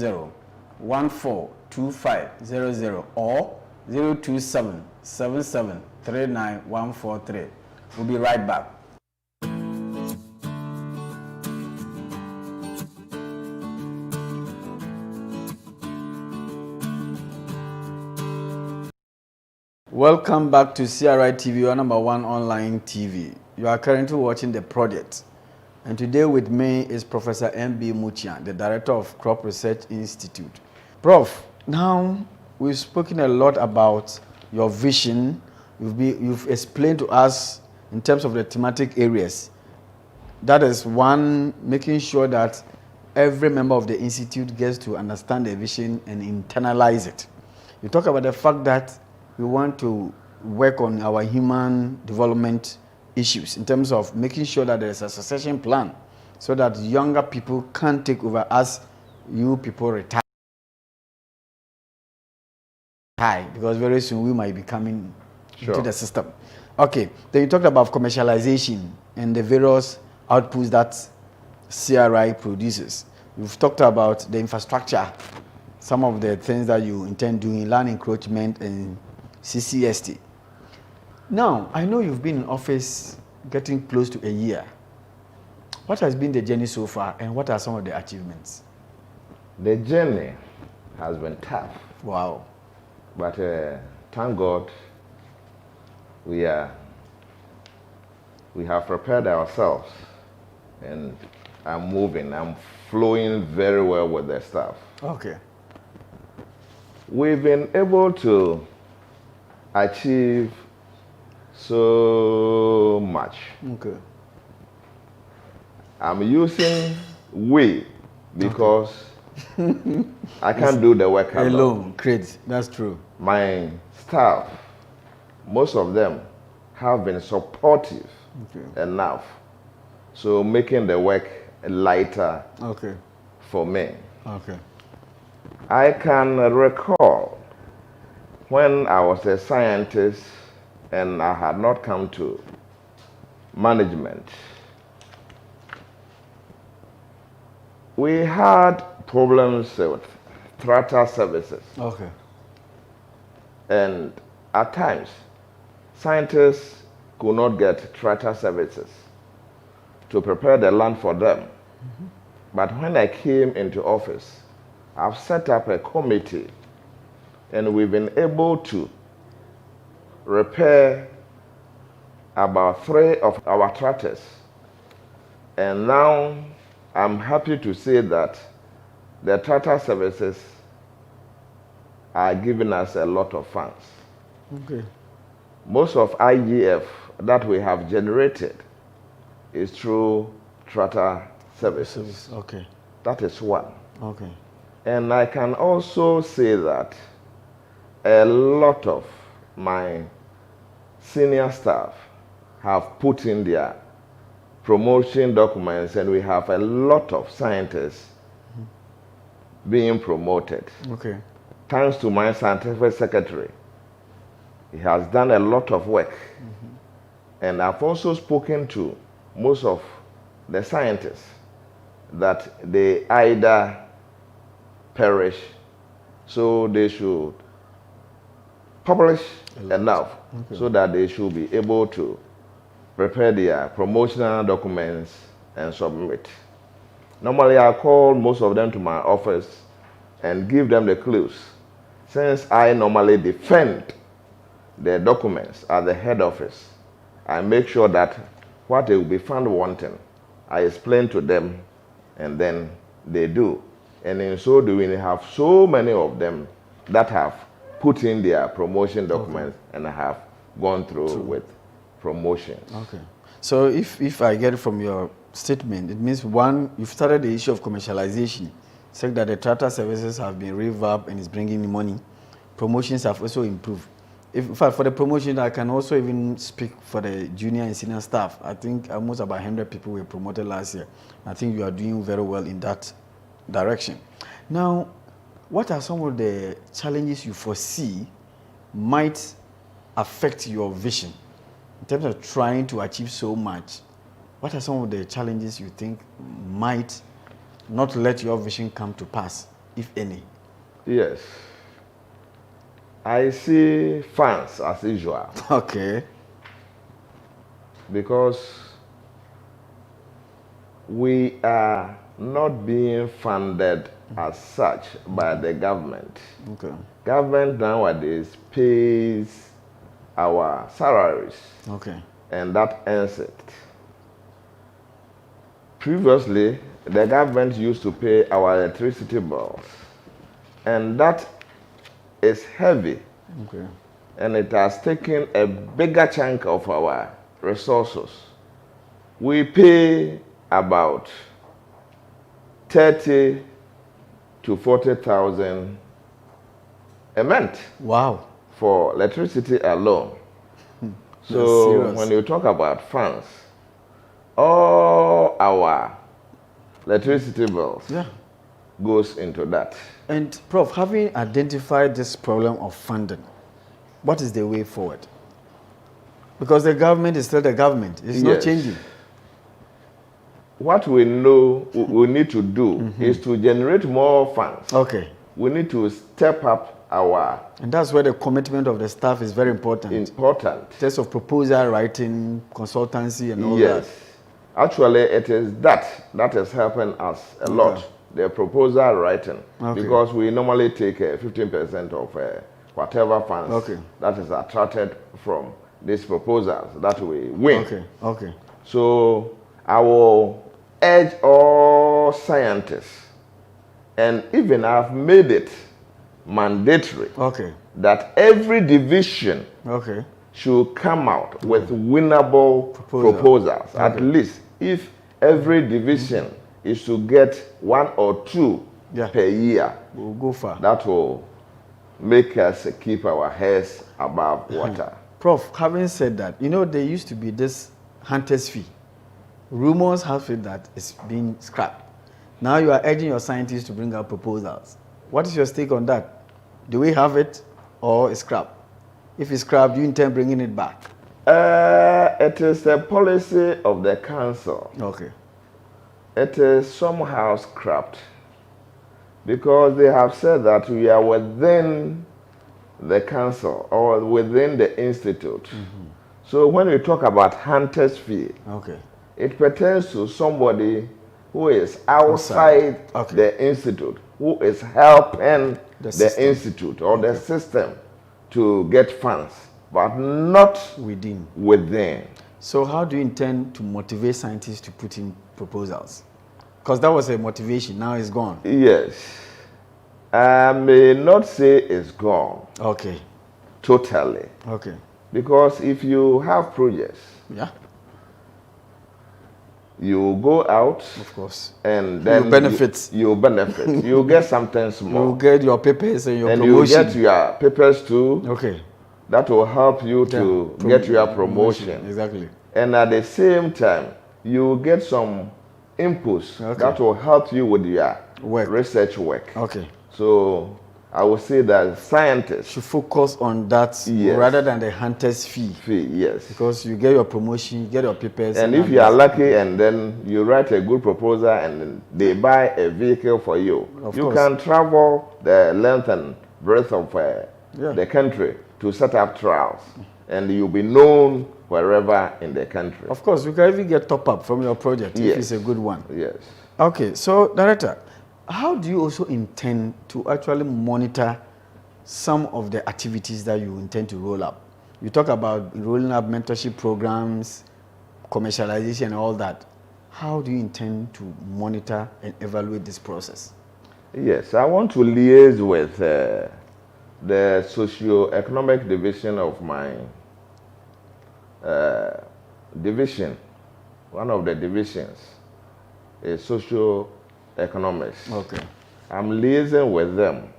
0142500 or 02777391143. We'll be right back. Welcome back to CSIR TV, your number one online TV. You are currently watching The Project. And today with me is Professor M.B. Muchian, the Director of Crop Research Institute. Prof, now we've spoken a lot about your vision. You've explained to us in terms of the thematic areas. That is one, making sure that every member of the institute gets to understand the vision and internalize it. You talk about the fact that we want to work on our human development issues in terms of making sure that there's a succession plan so that younger people can take over as you people retire. Because very soon we might be coming into the system. Okay, then you talked about commercialization and the various outputs that CRI produces. You've talked about the infrastructure, some of the things that you intend doing, land encroachment and CCST. Now, I know you've been in office getting close to a year. What has been the journey so far and what are some of the achievements? The journey has been tough. Wow. But thank God we have prepared ourselves and I'm moving. I'm flowing very well with the staff. Okay. We've been able to achieve so much. Okay. I'm using we because I can't do the work alone. Great, that's true. My staff, most of them have been supportive enough, so making the work lighter for me. Okay. I can recall when I was a scientist and I had not come to management. We had problems with tractor services. Okay. And at times, scientists could not get tractor services to prepare the land for them. But when I came into office, I've set up a committee and we've been able to repair about 3 of our tractors. And now I'm happy to say that the tractor services are giving us a lot of funds. Okay. Most of IGF that we have generated is through tractor services. Okay. That is one. Okay. And I can also say that a lot of my senior staff have put in their promotion documents and we have a lot of scientists being promoted. Okay. Thanks to my scientific secretary. He has done a lot of work. And I've also spoken to most of the scientists that they either perish, so they should publish enough so that they should be able to prepare their promotional documents and submit. Normally, I call most of them to my office and give them the clues. Since I normally defend the documents at the head office, I make sure that what they will be found wanting, I explain to them and then they do. And in so doing, we have so many of them that have put in their promotion documents and have gone through with promotions. Okay. So if I get it from your statement, it means one, you've started the issue of commercialization, saying that the tractor services have been revamped and is bringing in money. Promotions have also improved. In fact, for the promotion, I can also even speak for the junior and senior staff. I think almost about 100 people were promoted last year. I think you are doing very well in that direction. Now, what are some of the challenges you foresee might affect your vision in terms of trying to achieve so much? What are some of the challenges you think might not let your vision come to pass if any? Yes. I see funds as usual. Okay. Because we are not being funded as such by the government. Okay. Government nowadays pays our salaries. Okay. And that ends it. Previously, the government used to pay our electricity bills, and that is heavy. Okay. And it has taken a bigger chunk of our resources. We pay about 30 to 40,000 a month. Wow. For electricity alone. So when you talk about funds, all our electricity bills goes into that. And Prof, having identified this problem of funding, what is the way forward? Because the government is still the government. It's not changing. What we know we need to do is to generate more funds. Okay. We need to step up our... And that's where the commitment of the staff is very important. Important. In terms of proposal writing, consultancy, and all that. Yes. Actually, it is that is helping us a lot. The proposal writing. Because we normally take 15% of whatever funds that is attracted from these proposals that we win. Okay. Okay. So I will urge all scientists, and even I've made it mandatory that every division should come out with winnable proposals. At least if every division is to get 1 or 2 per year, we'll go far. That will make us keep our heads above water. Prof, having said that, you know, there used to be this hunter's fee. Rumors have it that it's been scrapped. Now you are urging your scientists to bring out proposals. What is your stake on that? Do we have it or is scrapped? If it's scrapped, do you intend bringing it back? It is the policy of the council. Okay. It is somehow scrapped because they have said that we are within the council or within the institute. So when we talk about hunter's fee, it pertains to somebody who is outside the institute, who is helping the institute or the system to get funds, but not within. So how do you intend to motivate scientists to put in proposals? Because that was a motivation, now it's gone. Yes. I may not say it's gone. Okay. Totally. Okay. Because if you have projects, you go out, of course, and then you benefit. You benefit. You get something small. You get your papers and your promotion. And you get your papers too. Okay. That will help you to get your promotion. Exactly. And at the same time, you get some inputs that will help you with your research work. Okay. So I would say that scientists should focus on that rather than the hunter's fee. Yes. Because you get your promotion, you get your papers. And if you are lucky and then you write a good proposal and they buy a vehicle for you, you can travel the length and breadth of the country to set up trials. And you'll be known wherever in the country. Of course, you can even get top-up from your project if it's a good one. Yes. Okay, so Director, how do you also intend to actually monitor some of the activities that you intend to roll up? You talk about rolling up mentorship programs, commercialization and all that. How do you intend to monitor and evaluate this process? Yes, I want to liaise with the socio-economic division of my division. One of the divisions is socio-economics. Okay. I'm liaising with them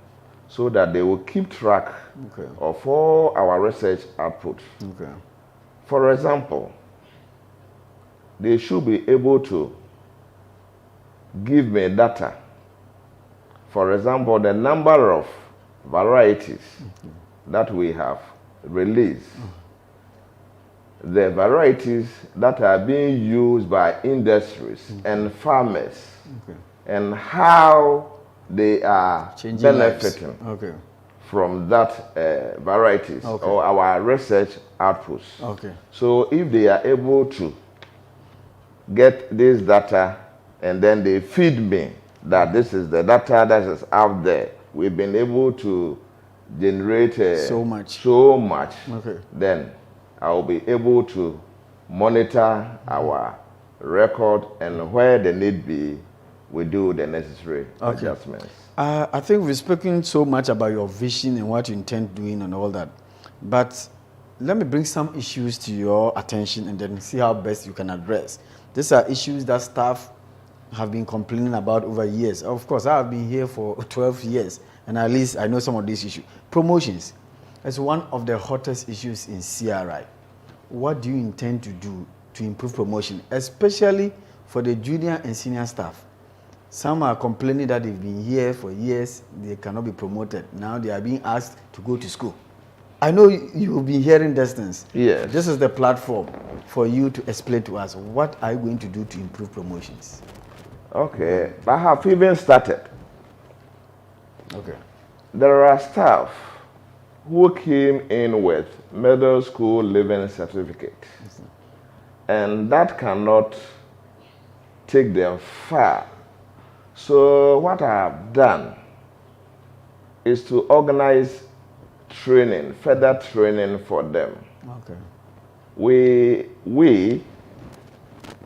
so that they will keep track of all our research output. Okay. For example, they should be able to give me data. For example, the number of varieties that we have released, the varieties that are being used by industries and farmers, and how they are Changing benefiting lives. Okay. from that varieties Okay. or our research outputs. Okay. So if they are able to get this data and then they feed me that this is the data that is out there, we've been able to generate So much. Okay. Then I'll be able to monitor our record, and where the need be, we do the necessary adjustments. I think we've spoken so much about your vision and what you intend doing and all that, but let me bring some issues to your attention and then see how best you can address. These are issues that staff have been complaining about over years. Of course, I have been here for 12 years, and at least I know some of these issues. Promotions is one of the hottest issues in CRI. What do you intend to do to improve promotion, especially for the junior and senior staff? Some are complaining that they've been here for years, they cannot be promoted. Now they are being asked to go to school. I know you've been hearing these things. Yes. This is the platform for you to explain to us, what are you going to do to improve promotions? Okay, I have even started. Okay. There are staff who came in with middle school living certificate, and that cannot take them far. So what I have done is to organize training, further training for them. Okay. We,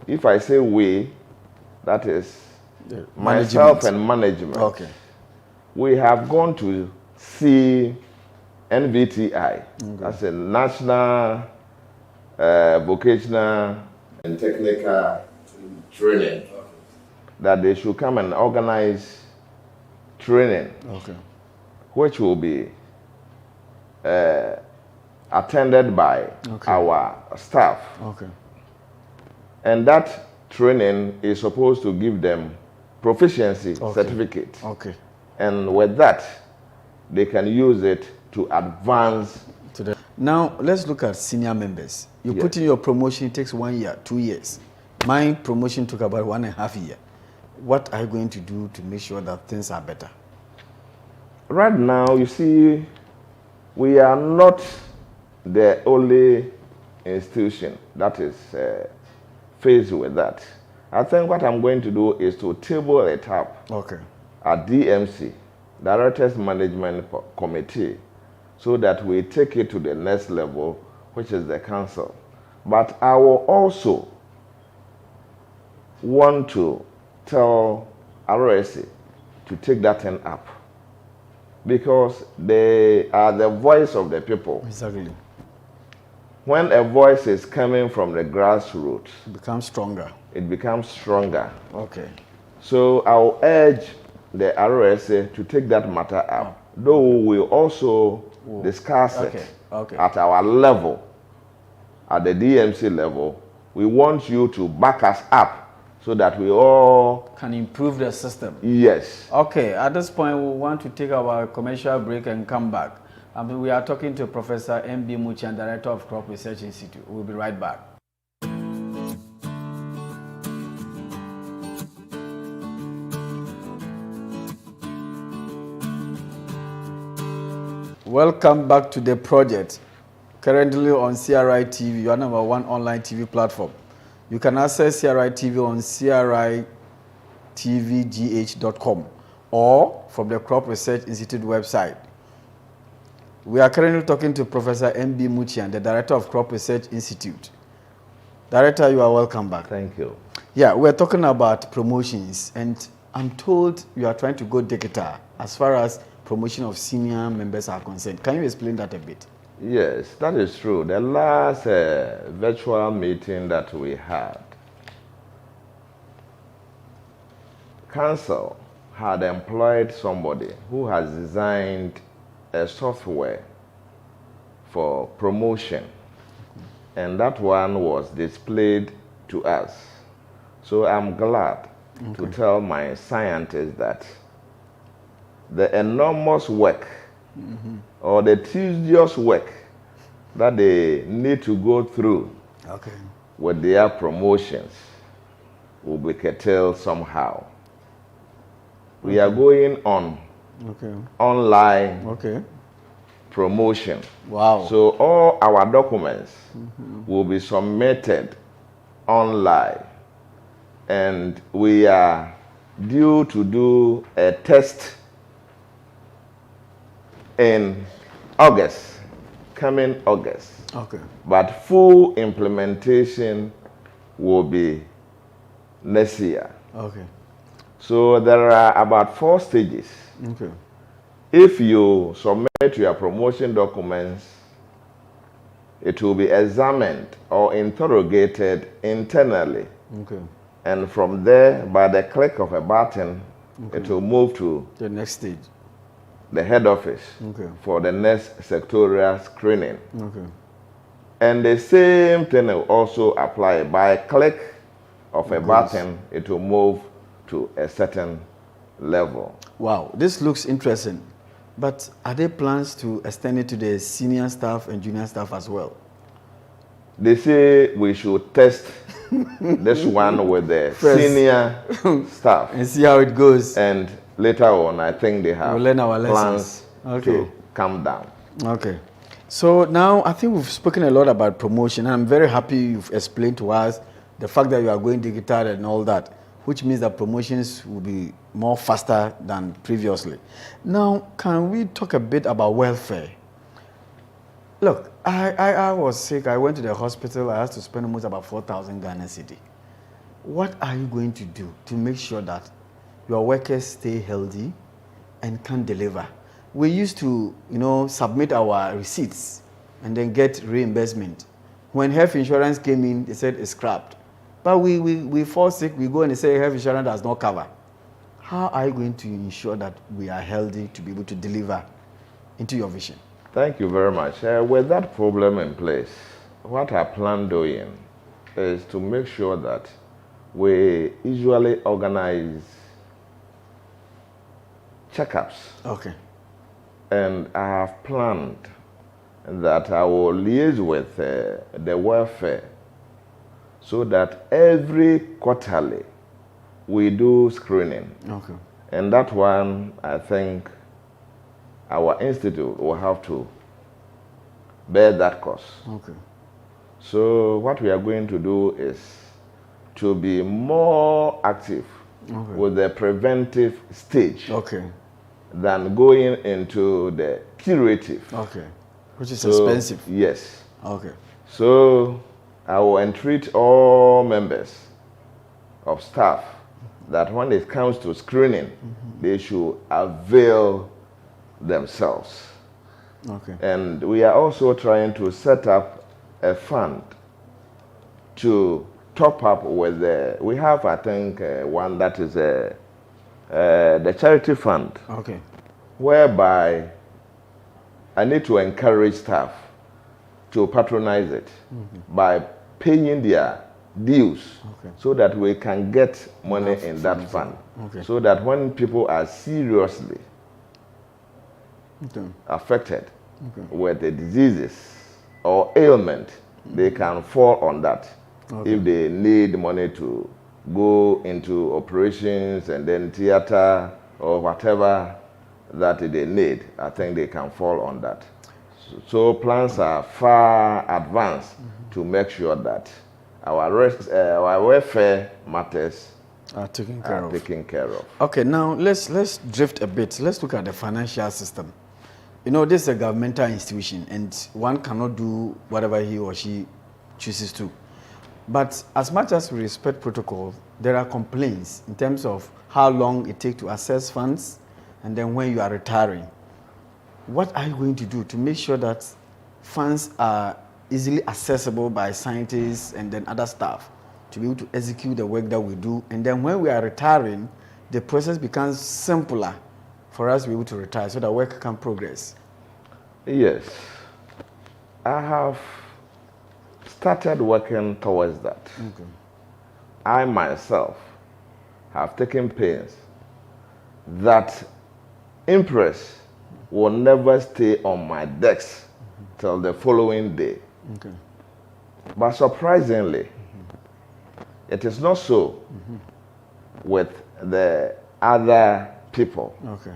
if I say we, that is myself and management. Okay. We have gone to see NVTI, that's a national vocational and technical training, that they should come and organize training, which will be attended by our staff. Okay. And that training is supposed to give them proficiency certificate. Okay. And with that, they can use it to advance. Now, let's look at senior members. You put in your promotion, it takes 1 year, 2 years. My promotion took about 1.5 years. What are you going to do to make sure that things are better? Right now, you see, we are not the only institution that is faced with that. I think what I'm going to do is to table it up at DMC, Directors Management Committee, so that we take it to the next level, which is the council. But I will also want to tell RSC to take that thing up, because they are the voice of the people. Exactly. When a voice is coming from the grassroots, it becomes stronger. It becomes stronger. Okay. So I'll urge the RSA to take that matter up, though we'll also discuss it at our level, at the DMC level. We want you to back us up so that we all can improve the system. Yes. Okay, at this point, we want to take our commercial break and come back. We are talking to Professor M.B. Muchian, Director of Crop Research Institute. We'll be right back. Welcome back to the project. Currently on CRI TV, your #1 online TV platform. You can access CRI TV on critvgh.com or from the Crop Research Institute website. We are currently talking to Professor M.B. Muchian, the Director of Crop Research Institute. Director, you are welcome back. Thank you. Yeah, we're talking about promotions, and I'm told you are trying to go digital as far as promotion of senior members are concerned. Can you explain that a bit? Yes, that is true. The last virtual meeting that we had, Council had employed somebody who has designed a software for promotion, and that one was displayed to us. So I'm glad to tell my scientists that the enormous work or the tedious work that they need to go through with their promotions will be curtailed somehow. We are going on online promotion. Wow. So all our documents will be submitted online. And we are due to do a test in August, coming August. Okay. But full implementation will be next year. Okay. So there are about 4 stages. Okay. If you submit your promotion documents, it will be examined or interrogated internally. Okay. And from there, by the click of a button, it will move to the next stage, the head office for the next sectorial screening. Okay. And the same thing will also apply. By a click of a button, it will move to a certain level. Wow, this looks interesting. But are there plans to extend it to the senior staff and junior staff as well? They say we should test this one with the senior staff. And see how it goes. And later on, I think they have learn our plans to come down. Okay. So now I think we've spoken a lot about promotion. And I'm very happy you've explained to us the fact that you are going digital and all that, which means that promotions will be more faster than previously. Now, can we talk a bit about welfare? Look, I was sick. I went to the hospital. I had to spend almost about 4,000 Ghana cedi. What are you going to do to make sure that your workers stay healthy and can deliver? We used to, submit our receipts and then get reimbursement. When health insurance came in, they said it's scrapped. But we fall sick, we go and they say health insurance does not cover. How are you going to ensure that we are healthy to be able to deliver into your vision? Thank you very much. With that problem in place, what I plan doing is to make sure that we usually organize checkups. Okay. And I have planned that I will liaise with the welfare so that every quarterly we do screening. Okay. And that one, I think, our institute will have to bear that cost. Okay. So what we are going to do is to be more active with the preventive stage than going into the curative. Okay. Which is expensive. Yes. Okay. So I will entreat all members of staff that when it comes to screening, they should avail themselves. Okay. And we are also trying to set up a fund to top up with we have, I think, one that is the charity fund. Okay. Whereby I need to encourage staff to patronize it by paying their dues so that we can get money in that fund. So that when people are seriously affected with the diseases or ailment, they can fall on that. If they need money to go into operations and then theater or whatever that they need, I think they can fall on that. So plans are far advanced to make sure that our welfare matters are taken care of. Okay, now let's drift a bit. Let's look at the financial system. This is a governmental institution and one cannot do whatever he or she chooses to. But as much as we respect protocol, there are complaints in terms of how long it takes to access funds and then when you are retiring. What are you going to do to make sure that funds are easily accessible by scientists and then other staff to be able to execute the work that we do? And then when we are retiring, the process becomes simpler for us to be able to retire so that work can progress. Yes. I have started working towards that. I myself have taken pains that Impress will never stay on my desk till the following day. But surprisingly, it is not so with the other people. Okay.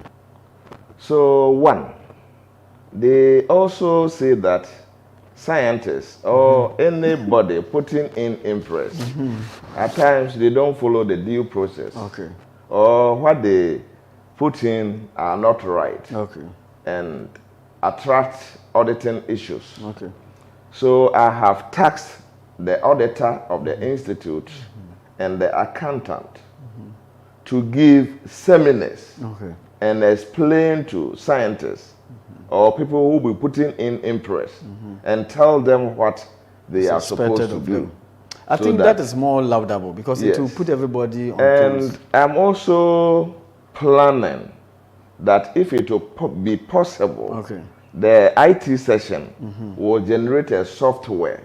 So one, they also say that scientists or anybody putting in interest, at times they don't follow the due process. Okay. Or what they put in are not right. Okay. And attract auditing issues. Okay. So I have tasked the auditor of the institute and the accountant to give seminars Okay. and explain to scientists or people who will be putting in interest and tell them what they are supposed to do. I think that is more laudable because it will Yes. put everybody on And toes. I'm also planning that if it will be possible, Okay. the IT session will generate a software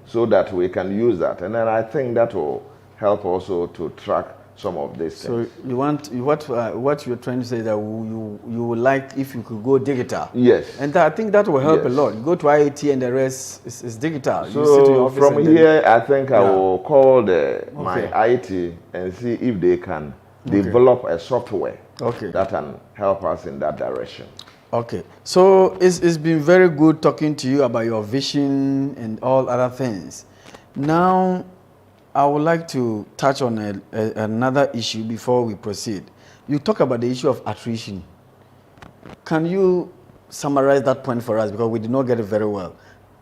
so that we can use that. And then I think that will help also to track some of these things. So you want what you're trying to say that you would like if you could go digital. Yes. And I think that will help a Yes. lot. You go to IIT and the rest is digital. So you sit in your office from and here, I think I Yeah. will call my Okay. IT and see if they can develop a software Okay. that can help us in that direction. Okay. So it's been very good talking to you about your vision and all other things. Now, I would like to touch on another issue before we proceed. You talk about the issue of attrition. Can you summarize that point for us? Because we did not get it very well.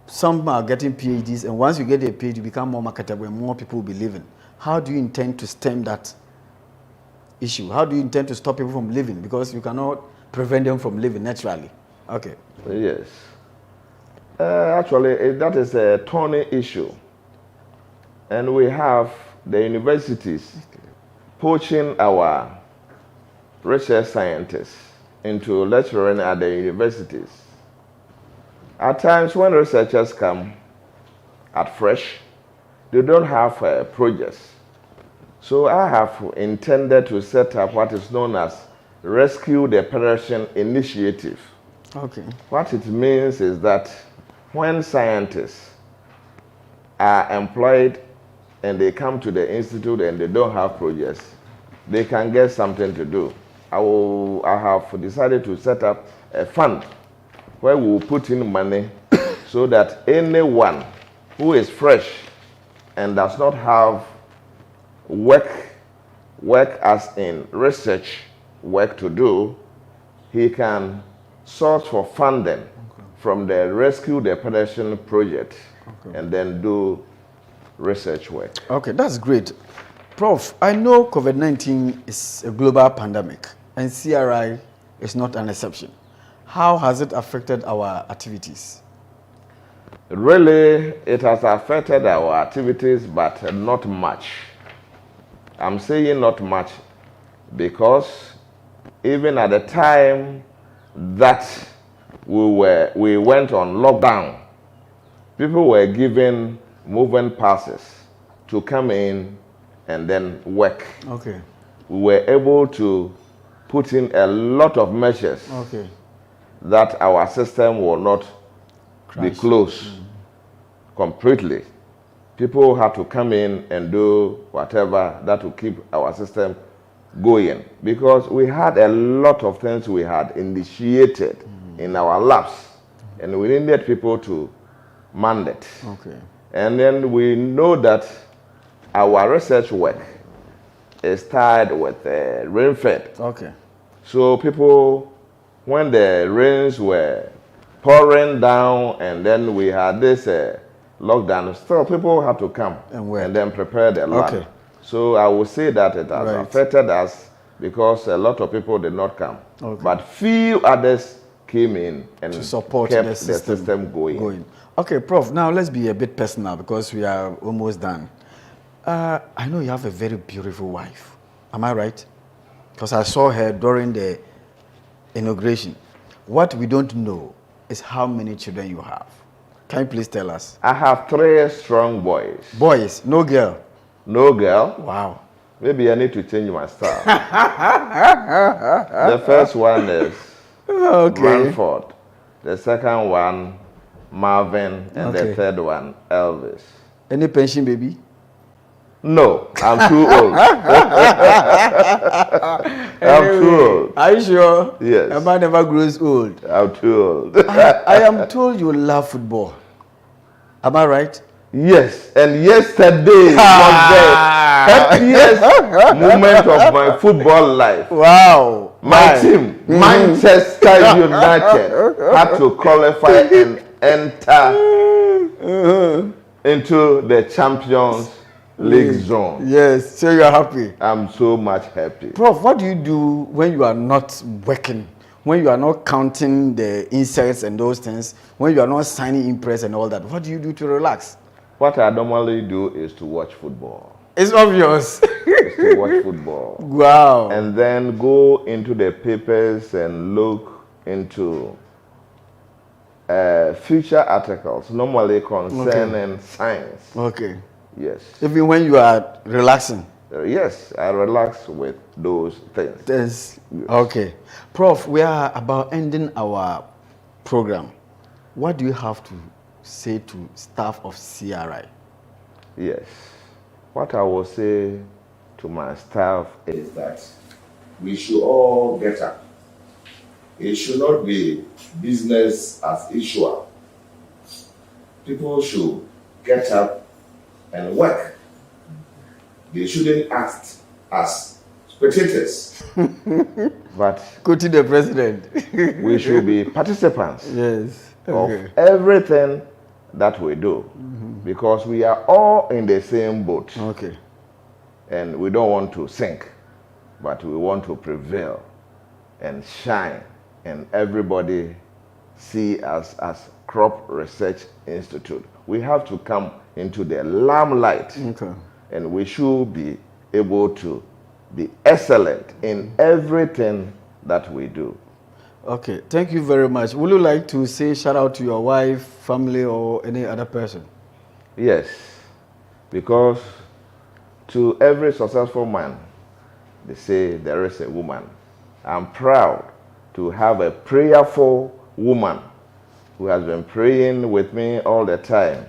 Some are getting PhDs, and once you get a PhD, you become more marketable and more people will be leaving. How do you intend to stem that issue? How do you intend to stop people from leaving? Because you cannot prevent them from living naturally. Okay. Yes. Actually, that is a thorny issue. And we have the universities poaching our research scientists into lecturing at the universities. At times when researchers come at fresh, they don't have projects. So I have intended to set up what is known as Rescue the Pedestrian Initiative. Okay. What it means is that when scientists are employed and they come to the institute and they don't have projects, they can get something to do. I have decided to set up a fund where we will put in money so that anyone who is fresh and does not have work as in research work to do, he can source for funding from the Rescue the Pedestrian project and then do research work. Okay, that's great. Prof, I know COVID-19 is a global pandemic and CRI is not an exception. How has it affected our activities? Really, it has affected our activities, but not much. I'm saying not much because even at the time that we went on lockdown, people were given movement passes to come in and then work. Okay. We were able to put in a lot of measures that our system will not be closed completely. People had to come in and do whatever that will keep our system going, because we had a lot of things we had initiated in our labs and we needed people to man it. Okay. And then we know that our research work is tied with rain-fed. Okay. So people, when the rains were pouring down and then we had this lockdown, still people had to come and then prepare the land. Okay. So I would say that it has affected us because a lot of people did not come. Okay. But few others came in and to support kept the system going. Okay, Prof, now let's be a bit personal because we are almost done. I know you have a very beautiful wife. Am I right? Because I saw her during the inauguration. What we don't know is how many children you have. Can you please tell us? I have 3 strong boys. Boys, no girl? No girl. Wow. Maybe I need to change my style. The first one is Ranford. The second one, Marvin. And the third one, Elvis. Any pension baby? No, I'm too old. I'm too old. Are you sure? Yes. A man never grows old. I'm too old. I am told you love football. Am I right? Yes, and yesterday was the happiest moment of my football life. Wow. My team, Manchester United, had to qualify and enter into the Champions League zone. Yes, so you are happy. I'm so much happy. Prof, what do you do when you are not working? When you are not counting the inserts and those things? When you are not signing impress and all that? What do you do to relax? What I normally do is to watch football. It's obvious. Is to watch football. Wow. And then go into the papers and look into future articles, normally concerning science. Okay. Yes. Even when you are relaxing? Yes, I relax with those things. Yes. Okay. Prof, we are about ending our program. What do you have to say to staff of CRI? Yes. What I will say to my staff is that we should all get up. It should not be business as usual. People should get up and work. They shouldn't act as spectators. But go to the president. We should be participants. Yes. Okay. Of everything that we do, because we are all in the same boat. Okay. And we don't want to sink, but we want to prevail and shine, and everybody see us as Crop Research Institute. We have to come into the limelight, and we should be able to be excellent in everything that we do. Okay, thank you very much. Would you like to say shout out to your wife, family, or any other person? Yes, because to every successful man, they say there is a woman. I'm proud to have a prayerful woman who has been praying with me all the time.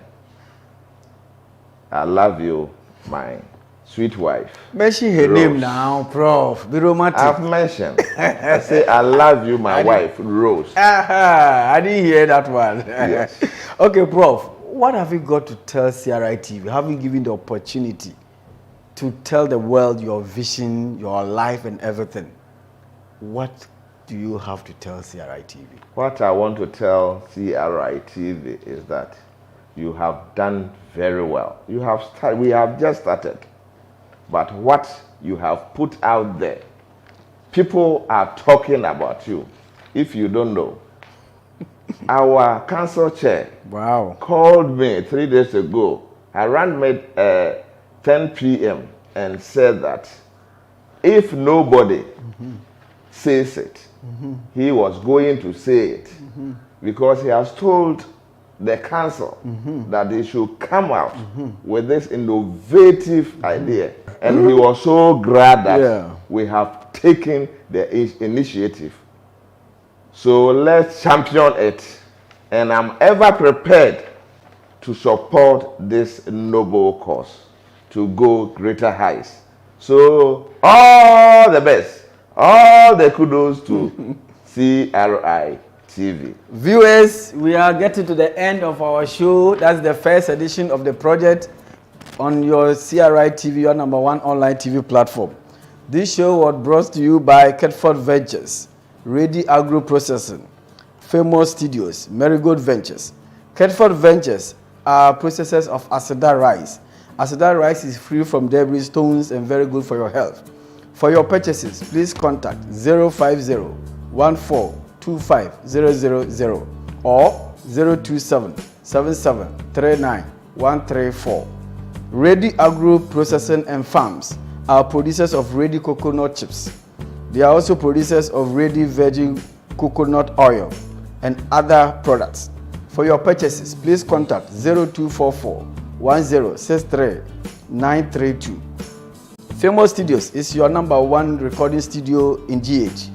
I love you, my sweet wife. Mention her name now, Prof. Be romantic. I've mentioned. I say, I love you, my wife, Rose. I didn't hear that one. Yes. Okay, Prof. What have you got to tell CRI TV? Have you given the opportunity to tell the world your vision, your life, and everything? What do you have to tell CRI TV? What I want to tell CRI TV is that you have done very well. We have just started. But what you have put out there, people are talking about you. If you don't know, our council chair called me 3 days ago, around 10 p.m. and said that if nobody says it, he was going to say it because he has told the council that they should come out with this innovative idea. And he was so glad that we have taken the initiative. So let's champion it. And I'm ever prepared to support this noble cause to go greater heights. So all the best, all the kudos to CRI TV. Viewers, we are getting to the end of our show. That's the first edition of the project on your CRI TV, your #1 online TV platform. This show was brought to you by Ketford Ventures, Ready Agro Processing, Famous Studios, Marigold Ventures. Ketford Ventures are processors of Aseda rice. Aseda rice is free from debris, stones, and very good for your health. For your purchases, please contact 050-1425-000 or 027-7739-134. Ready Agro Processing and Farms are producers of Ready Coconut Chips. They are also producers of Ready Virgin Coconut Oil and other products. For your purchases, please contact 0244-1063-932. Famous Studios is your #1 recording studio in GH.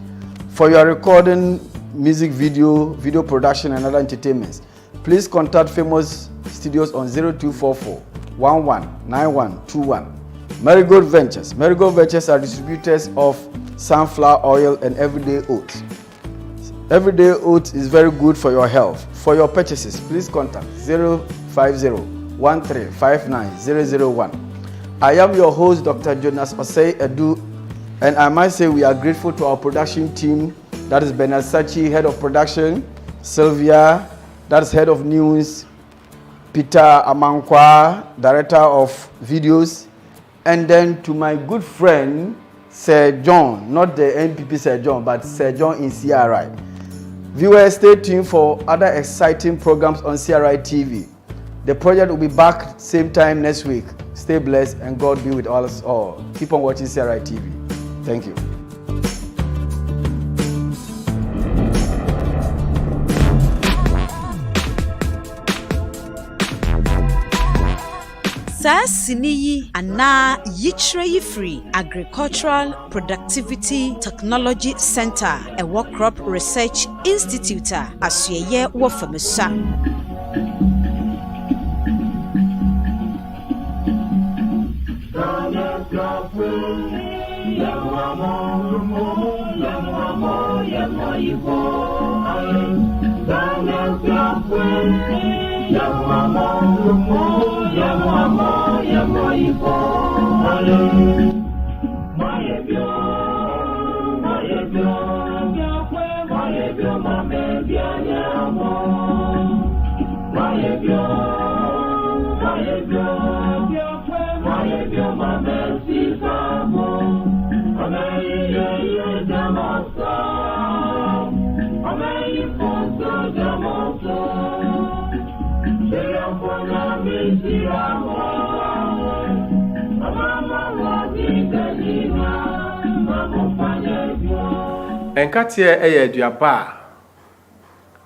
For your recording, music video production, and other entertainments, please contact Famous Studios on 0244-119121. Marigold Ventures. Marigold Ventures are distributors of sunflower oil and everyday oats. Everyday oats is very good for your health. For your purchases, please contact 050-1359-001. I am your host, Dr. Jonas Osei Edu, and I must say we are grateful to our production team. That is Bernard Sachi, head of production, Sylvia, that's head of news, Peter Amankwa, director of videos, and then to my good friend, Sir John, not the NPP Sir John, but Sir John in CRI. Viewers, stay tuned for other exciting programs on CRI TV. The project will be back same time next week. Stay blessed and God be with us all. Keep on watching CRI TV. Thank you. Sasiniyi ana yichre free Agricultural Productivity Technology Center ewo Crop Research Institute asuyeye wo famisa. Enkatie eye aduaba